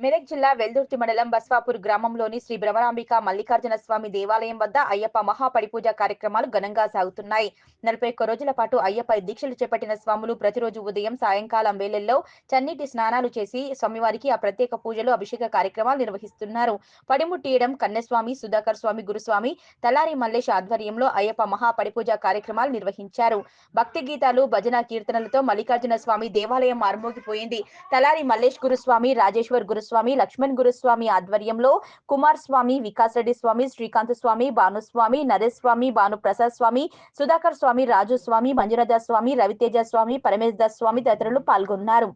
మెదక్ జిల్లా వెల్దుర్తి మండలం బస్వాపూర్ గ్రామంలోని శ్రీ భ్రమరాంబిక మల్లికార్జున స్వామి దేవాలయం వద్ద అయ్యప్ప మహాపడిపూజ కార్యక్రమాలు ఘనంగా సాగుతున్నాయి. 41 రోజుల పాటు అయ్యప్ప దీక్షలు చేపట్టిన స్వాములు ప్రతిరోజు ఉదయం సాయంకాలం వేళల్లో చన్నీటి స్నానాలు చేసి స్వామివారికి ఆ ప్రత్యేక పూజలు అభిషేక కార్యక్రమాలు నిర్వహిస్తున్నారు. పడిముట్టియడం కన్నస్వామి సుధాకర్ స్వామి గురుస్వామి తలారి మల్లేష్ ఆధ్వర్యంలో అయ్యప్ప మహాపడిపూజ కార్యక్రమాలు నిర్వహించారు. భక్తి గీతాలు భజన కీర్తనలతో మల్లికార్జున స్వామి దేవాలయం మార్మోగిపోయింది. తలారి మల్లేష్ గురుస్వామి రాజేశ్వర్ గురుస్వామి లక్ష్మణ్ గురుస్వామి ఆధ్వర్యంలో కుమార్ స్వామి వికాస్ రెడ్డి స్వామి శ్రీకాంత్ స్వామి భానుస్వామి నరేష్ స్వామి భాను ప్రసాద్ స్వామి సుధాకర్ స్వామి రాజు స్వామి మంజునాథ స్వామి రవితేజ స్వామి పరమేశ్ దాస్ స్వామి తదితరులు పాల్గొన్నారు.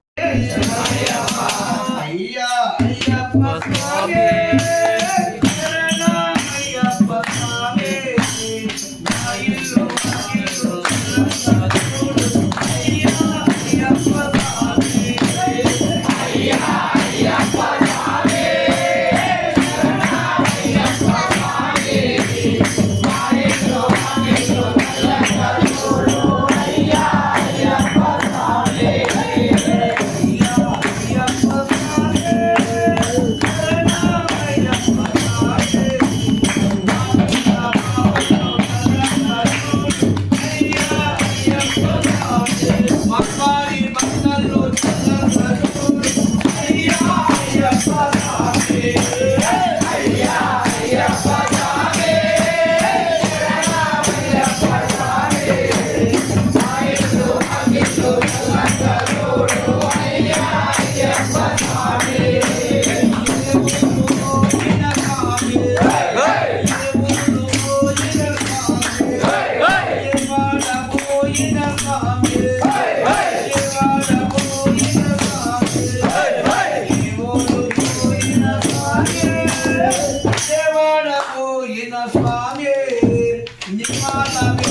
Swami,